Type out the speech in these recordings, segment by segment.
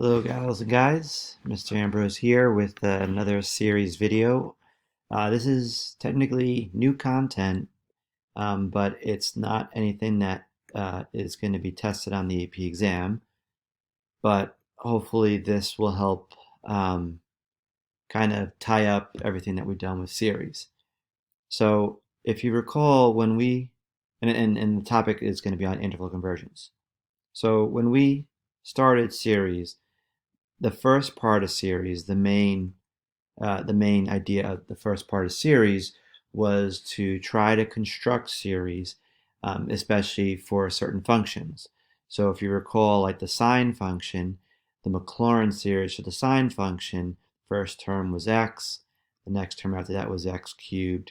Hello gals and guys, Mr. Ambrose here with another series video. This is technically new content, but it's not anything that is going to be tested on the AP exam. But hopefully this will help kind of tie up everything that we've done with series. So if you recall when and the topic is going to be on interval conversions. So when we started series, the first part of series, the main idea of the first part of series was to try to construct series, especially for certain functions. So if you recall, like the sine function, the Maclaurin series for the sine function, first term was x, the next term after that was x cubed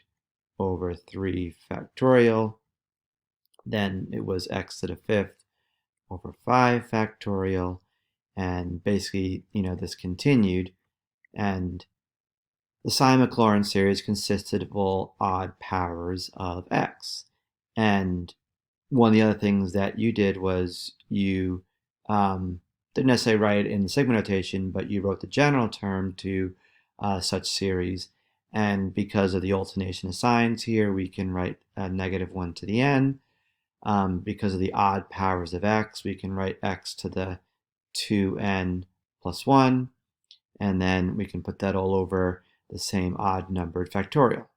over 3 factorial, then it was x to the fifth over 5 factorial, and basically, this continued, and the Sine-Maclaurin series consisted of all odd powers of x. And one of the other things that you did was you didn't necessarily write it in the sigma notation, but you wrote the general term to such series. And because of the alternation of signs here, we can write -1 to the n. Because of the odd powers of x, we can write x to the 2n plus 1, and then we can put that all over the same odd numbered factorial.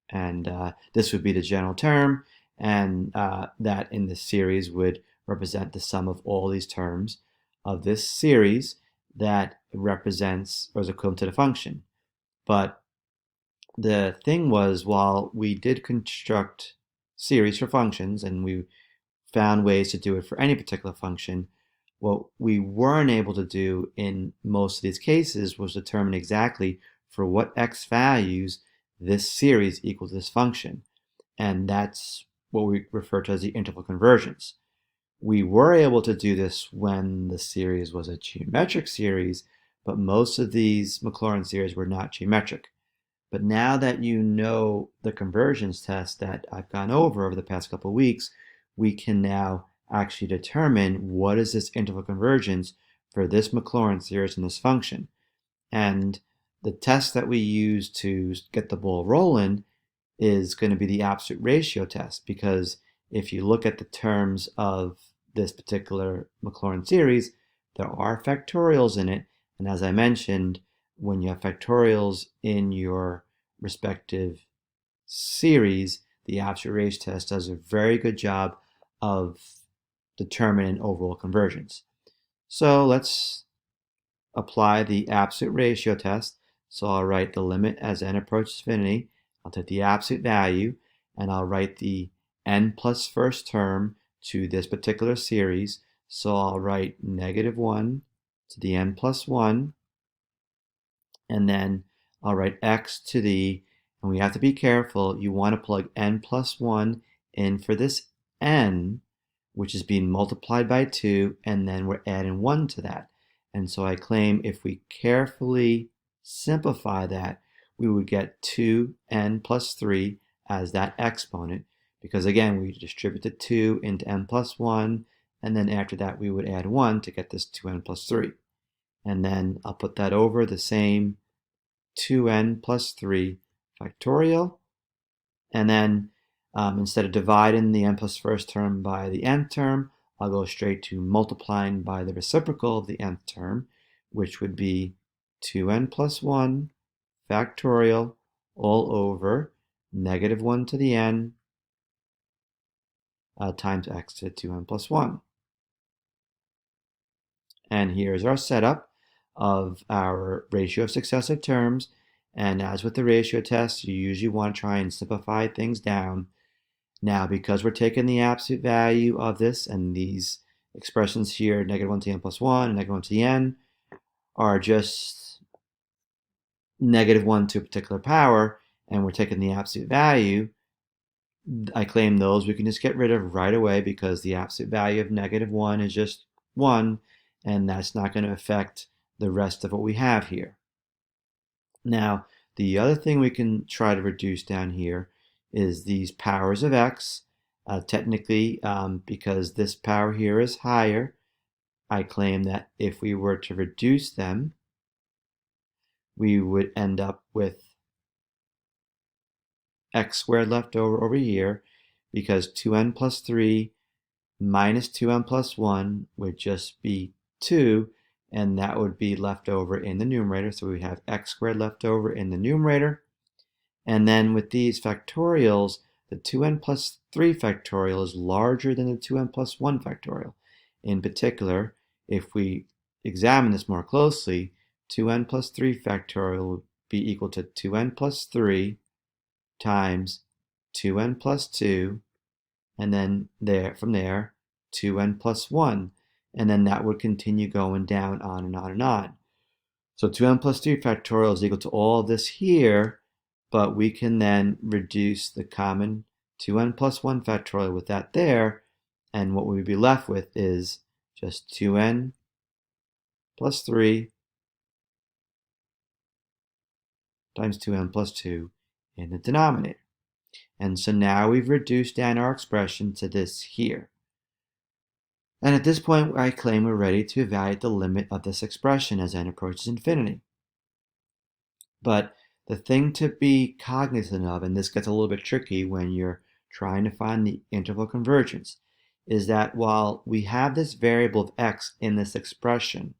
And this would be the general term, and that in this series would represent the sum of all these terms of this series that represents or is equivalent to the function. But the thing was, while we did construct series for functions and we found ways to do it for any particular function, what we weren't able to do in most of these cases was determine exactly for what x values this series equals this function. And that's what we refer to as the interval conversions. We were able to do this when the series was a geometric series, but most of these Maclaurin series were not geometric. But now that you know the conversions test that I've gone over the past couple of weeks, we can now actually determine what is this interval convergence for this Maclaurin series and this function. And the test that we use to get the ball rolling is going to be the absolute ratio test, because if you look at the terms of this particular Maclaurin series, there are factorials in it. And as I mentioned, when you have factorials in your respective series, the absolute ratio test does a very good job of determining overall conversions. So let's apply the absolute ratio test. So I'll write the limit as n approaches infinity. I'll take the absolute value, and I'll write the n plus first term to this particular series. So I'll write -1 to the n plus 1, and then I'll write x to the, and we have to be careful, you want to plug n plus 1 in for this n, which is being multiplied by 2, and then we're adding 1 to that. And so I claim if we carefully simplify that, we would get 2n plus 3 as that exponent, because again, we distribute the 2 into n plus 1, and then after that we would add 1 to get this 2n plus 3. And then I'll put that over the same 2n plus 3 factorial, and then instead of dividing the n plus first term by the nth term, I'll go straight to multiplying by the reciprocal of the nth term, which would be 2n plus 1 factorial all over -1 to the n times x to the 2n plus 1. And here's our setup of our ratio of successive terms. And as with the ratio test, you usually want to try and simplify things down. Now, because we're taking the absolute value of this, and these expressions here, -1 to the n plus 1 and -1 to the n, are just -1 to a particular power, and we're taking the absolute value, I claim those we can just get rid of right away, because the absolute value of -1 is just 1, and that's not going to affect the rest of what we have here. Now, the other thing we can try to reduce down here is these powers of x. Technically, because this power here is higher, I claim that if we were to reduce them, we would end up with x squared left over here, because 2n plus 3 minus 2n plus 1 would just be 2, and that would be left over in the numerator. So we have x squared left over in the numerator. And then with these factorials, the 2n plus 3 factorial is larger than the 2n plus 1 factorial. In particular, if we examine this more closely, 2n plus 3 factorial would be equal to 2n plus 3 times 2n plus 2, and then from there 2n plus 1, and then that would continue going down on and on and on. So 2n plus 3 factorial is equal to all this here, but we can then reduce the common 2n plus 1 factorial with that there, and what we would be left with is just 2n plus 3 times 2n plus 2 in the denominator. And so now we've reduced down our expression to this here. And at this point, I claim we're ready to evaluate the limit of this expression as n approaches infinity. But the thing to be cognizant of, and this gets a little bit tricky when you're trying to find the interval convergence, is that while we have this variable of x in this expression,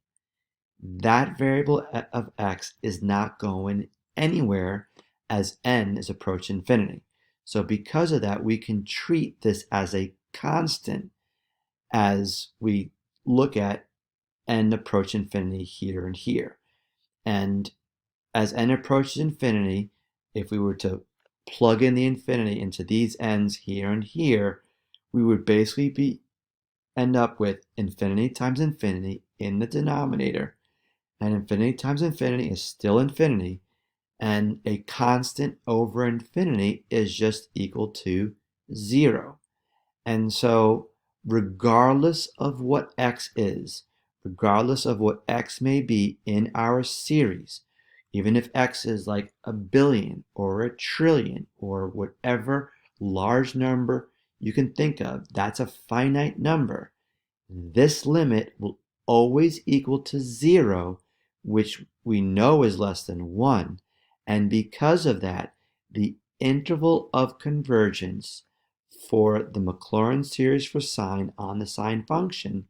that variable of x is not going anywhere as n is approaching infinity. So because of that, we can treat this as a constant as we look at n approach infinity here and here. And as n approaches infinity, if we were to plug in the infinity into these n's here and here, we would basically end up with infinity times infinity in the denominator, and infinity times infinity is still infinity, and a constant over infinity is just equal to 0. And so regardless of what x is, regardless of what x may be in our series, even if x is like a billion or a trillion or whatever large number you can think of, that's a finite number, this limit will always equal to 0, which we know is less than 1. And because of that, the interval of convergence for the Maclaurin series for sine on the sine function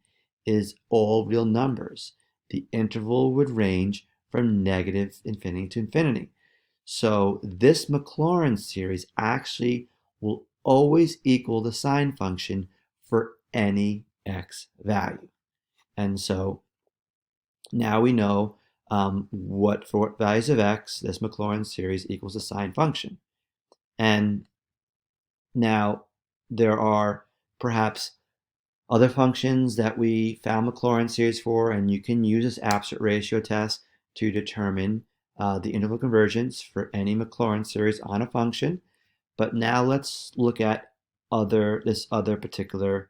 is all real numbers. The interval would range from negative infinity to infinity. So this Maclaurin series actually will always equal the sine function for any x value. And so now we know for what values of x this Maclaurin series equals the sine function. And now there are perhaps other functions that we found Maclaurin series for, and you can use this absolute ratio test to determine the interval convergence for any Maclaurin series on a function. But now let's look at this other particular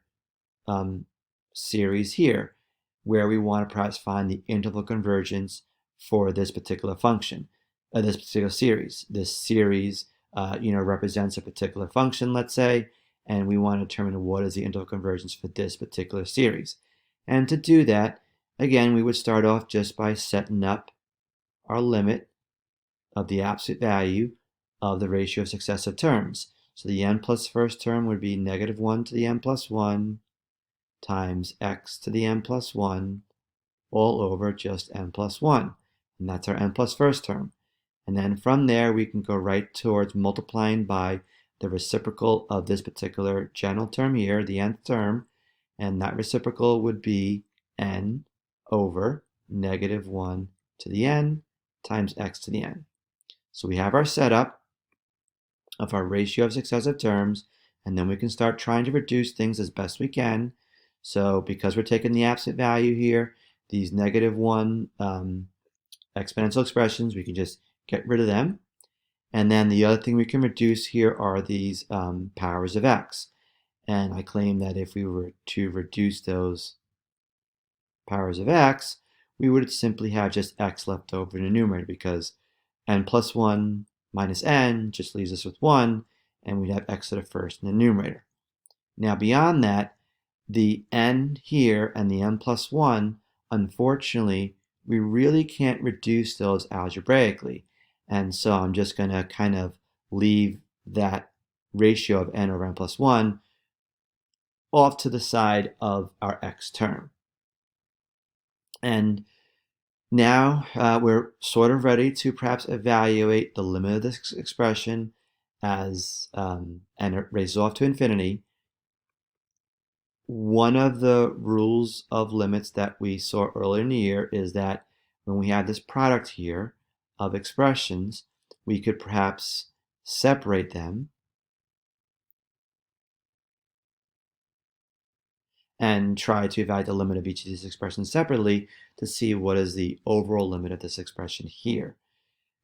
series here, where we want to perhaps find the interval convergence for this particular function, this particular series. This series represents a particular function, let's say, and we want to determine what is the interval convergence for this particular series. And to do that, again, we would start off just by setting up our limit of the absolute value of the ratio of successive terms. So the n plus first term would be negative 1 to the n plus 1 times x to the n plus 1 all over just n plus 1. And that's our n plus first term. And then from there, we can go right towards multiplying by the reciprocal of this particular general term here, the nth term, and that reciprocal would be n over negative 1 to the n times x to the n. So we have our setup of our ratio of successive terms, and then we can start trying to reduce things as best we can. So because we're taking the absolute value here, these negative 1 exponential expressions, we can just get rid of them. And then the other thing we can reduce here are these powers of x. And I claim that if we were to reduce those powers of x, we would simply have just x left over in the numerator, because n plus 1 minus n just leaves us with 1, and we'd have x to the first in the numerator. Now beyond that, the n here and the n plus 1, unfortunately, we really can't reduce those algebraically. And so I'm just going to kind of leave that ratio of n over n plus 1 off to the side of our x term. And now we're sort of ready to perhaps evaluate the limit of this expression as n raises off to infinity. One of the rules of limits that we saw earlier in the year is that when we have this product here of expressions, we could perhaps separate them and try to evaluate the limit of each of these expressions separately to see what is the overall limit of this expression here.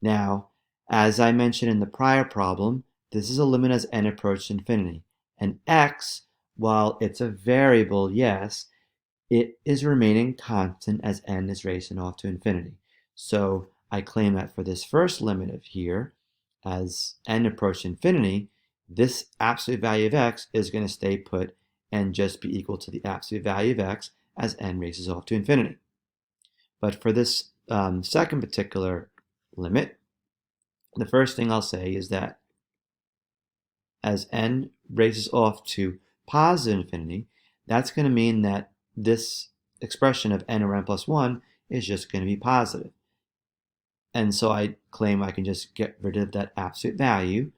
Now, as I mentioned in the prior problem, this is a limit as n approaches infinity. And x, while it's a variable, yes, it is remaining constant as n is raising off to infinity. So I claim that for this first limit of here, as n approaches infinity, this absolute value of x is going to stay put and just be equal to the absolute value of x as n raises off to infinity. But for this second particular limit, the first thing I'll say is that as n raises off to positive infinity, that's going to mean that this expression of n over n plus 1 is just going to be positive. And so I claim I can just get rid of that absolute value.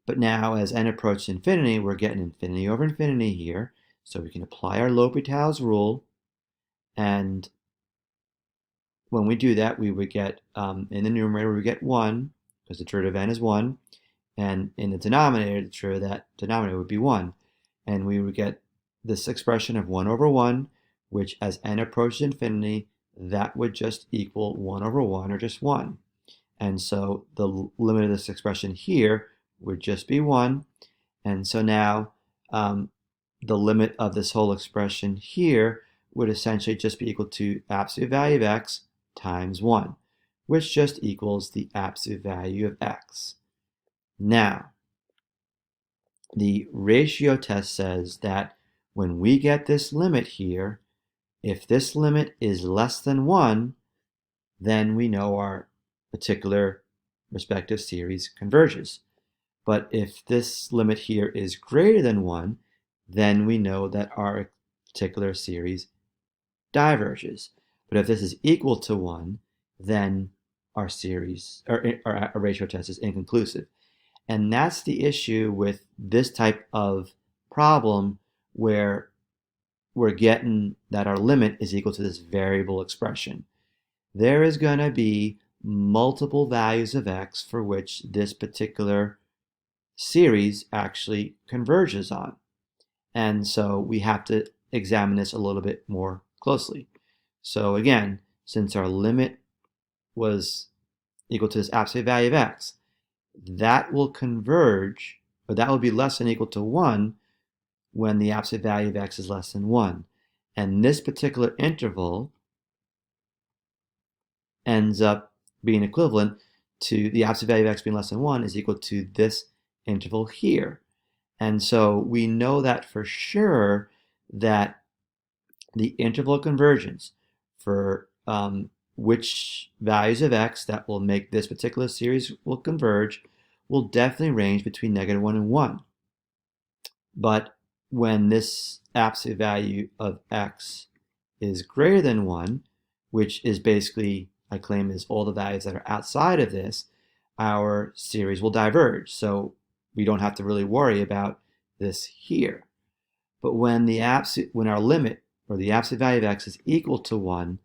But now as n approaches infinity, we're getting infinity over infinity here. So we can apply our L'Hopital's rule. And when we do that, we would get, in the numerator, we would get 1, because the derivative of n is 1. And in the denominator, the derivative of that denominator would be 1. And we would get this expression of 1 over 1, which as n approaches infinity, that would just equal 1 over 1, or just 1. And so the limit of this expression here would just be 1. And so now the limit of this whole expression here would essentially just be equal to absolute value of x times 1, which just equals the absolute value of x. Now, the ratio test says that when we get this limit here, if this limit is less than 1, then we know our particular respective series converges. But if this limit here is greater than 1, then we know that our particular series diverges. But if this is equal to 1, then our series, or our ratio test is inconclusive. And that's the issue with this type of problem where we're getting that our limit is equal to this variable expression. There is going to be multiple values of x for which this particular series actually converges on. And so we have to examine this a little bit more closely. So again, since our limit was equal to this absolute value of x, that will converge, or that will be less than or equal to 1 when the absolute value of x is less than 1. And this particular interval ends up being equivalent to the absolute value of x being less than 1 is equal to this interval here. And so we know that for sure that the interval of convergence for which values of x that will make this particular series will converge will definitely range between -1 and 1. But when this absolute value of x is greater than 1, which is basically, I claim, is all the values that are outside of this, our series will diverge. So we don't have to really worry about this here. But when our limit, or the absolute value of x, is equal to 1,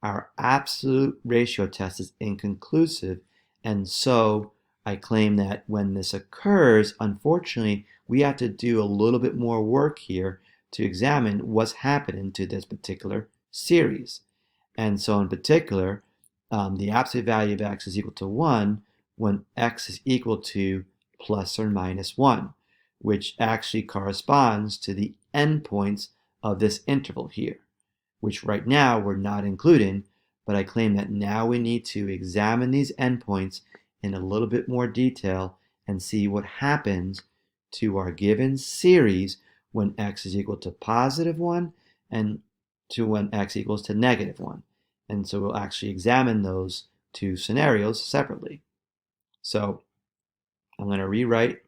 our absolute ratio test is inconclusive. And so I claim that when this occurs, unfortunately, we have to do a little bit more work here to examine what's happening to this particular series. And so in particular, the absolute value of x is equal to 1 when x is equal to plus or minus 1, which actually corresponds to the endpoints of this interval here, which right now we're not including, but I claim that now we need to examine these endpoints in a little bit more detail and see what happens to our given series when x is equal to positive 1 and to when x equals to negative 1. And so we'll actually examine those two scenarios separately. So I'm going to rewrite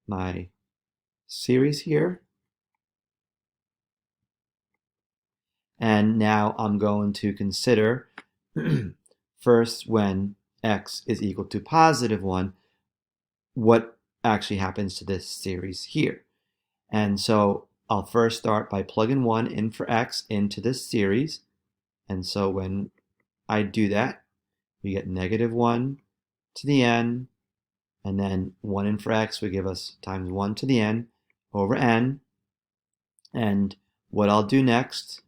my series here. And now I'm going to consider first when x is equal to positive 1, what actually happens to this series here. And so I'll first start by plugging 1 in for x into this series. And so when I do that, we get negative 1 to the n, and then 1 in for x would give us times 1 to the n over n. And what I'll do next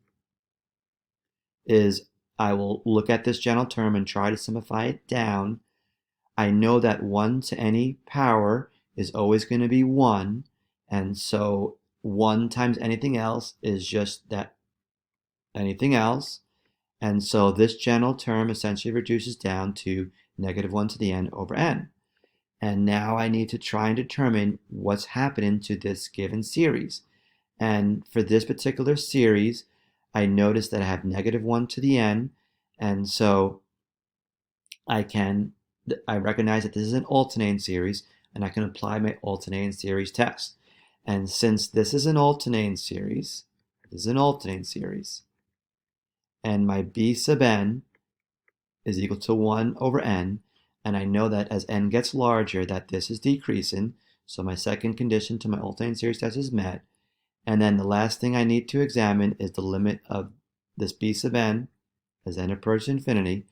is I will look at this general term and try to simplify it down. I know that 1 to any power is always going to be 1, and so 1 times anything else is just that anything else. And so this general term essentially reduces down to negative 1 to the n over n. And now I need to try and determine what's happening to this given series. And for this particular series, I notice that I have negative 1 to the n, and so I recognize that this is an alternating series, and I can apply my alternating series test. And since this is an alternating series, and my b sub n is equal to 1 over n, and I know that as n gets larger that this is decreasing, so my second condition to my alternating series test is met. And then the last thing I need to examine is the limit of this b sub n as n approaches infinity.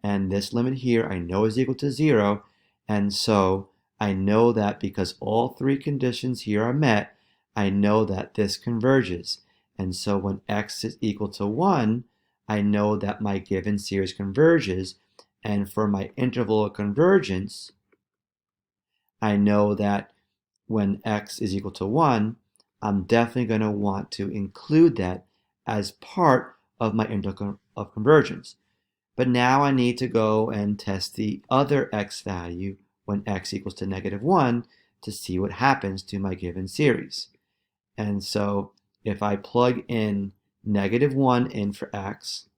And this limit here I know is equal to 0. And so I know that because all three conditions here are met, I know that this converges. And so when x is equal to 1, I know that my given series converges. And for my interval of convergence, I know that when x is equal to 1, I'm definitely going to want to include that as part of my interval of convergence. But now I need to go and test the other x value when x equals to negative 1 to see what happens to my given series. And so if I plug in negative 1 in for x,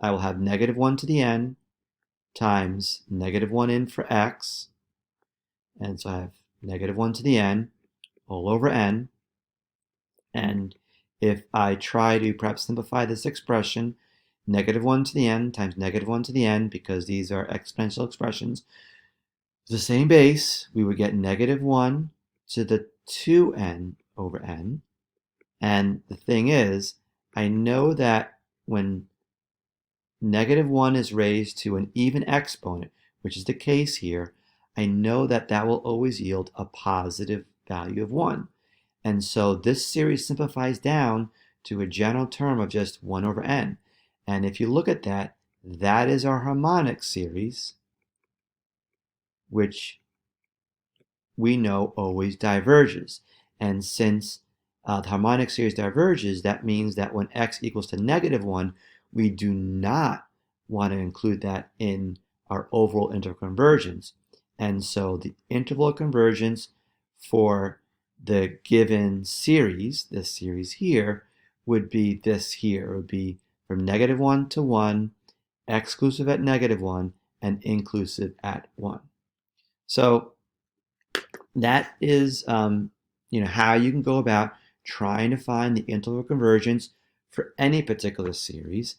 I will have negative 1 to the n times negative 1 in for x. And so I have negative 1 to the n all over n. And if I try to perhaps simplify this expression, negative 1 to the n times negative 1 to the n, because these are exponential expressions, the same base, we would get negative 1 to the 2n over n. And the thing is, I know that when negative 1 is raised to an even exponent, which is the case here, I know that that will always yield a positive value of 1. And so this series simplifies down to a general term of just 1 over n. And if you look at that, that is our harmonic series, which we know always diverges. And since the harmonic series diverges, that means that when x equals to negative 1, we do not want to include that in our overall interval convergence. And so the interval of convergence for the given series, this series here, would be this here. It would be from negative 1 to 1, exclusive at negative 1, and inclusive at 1. So that is how you can go about trying to find the interval of convergence for any particular series.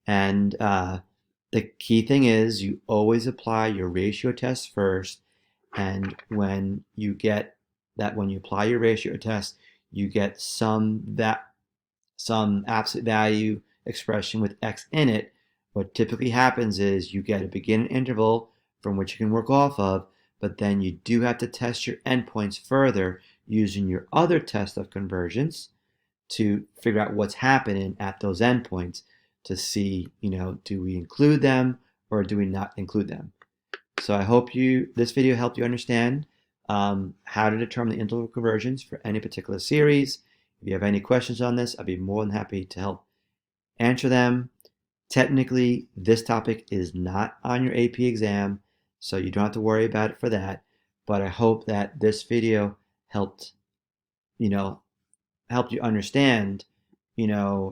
And the key thing is you always apply your ratio test first. And when you get that, when you apply your ratio test, you get some absolute value expression with x in it. What typically happens is you get a beginning interval from which you can work off of, but then you do have to test your endpoints further using your other test of convergence to figure out what's happening at those endpoints to see, do we include them or do we not include them? So I hope this video helped you understand how to determine the interval of convergence for any particular series. If you have any questions on this, I'd be more than happy to help answer them. Technically, this topic is not on your AP exam, so you don't have to worry about it for that. But I hope that this video helped you know, helped you understand,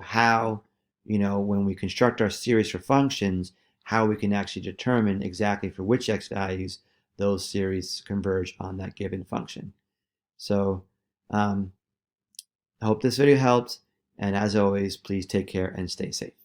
how, when we construct our series for functions, how we can actually determine exactly for which x values those series converge on that given function. So I hope this video helped, and as always, please take care and stay safe.